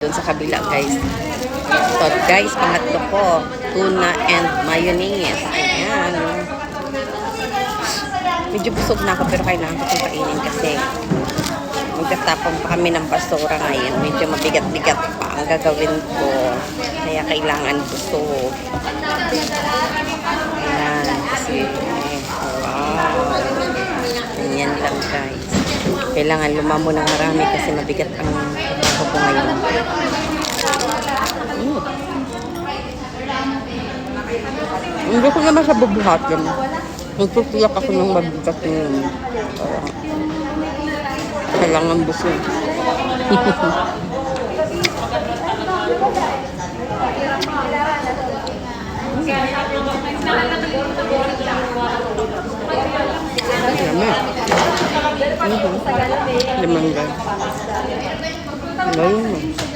Doon sa kabila, guys. So, guys, pangatlo ko. Tuna and mayonnaise. Ayan. Medyo busog na ako pero kailangan ko itong kainin kasi magtatapon pa kami ng basura ngayon. Medyo mabigat-bigat pa ang gagawin ko. Kaya kailangan busog. Ayan. Kasi, wow. Ganyan lang, guys. Kailangan lumamo ng marami kasi mabigat ang trabaho ko ngayon. Hindi ko naman sa bubuhatin. Nagtutuyak ako ng mabigat ngayon. Kailangan busog. Limang guys. Ngayon.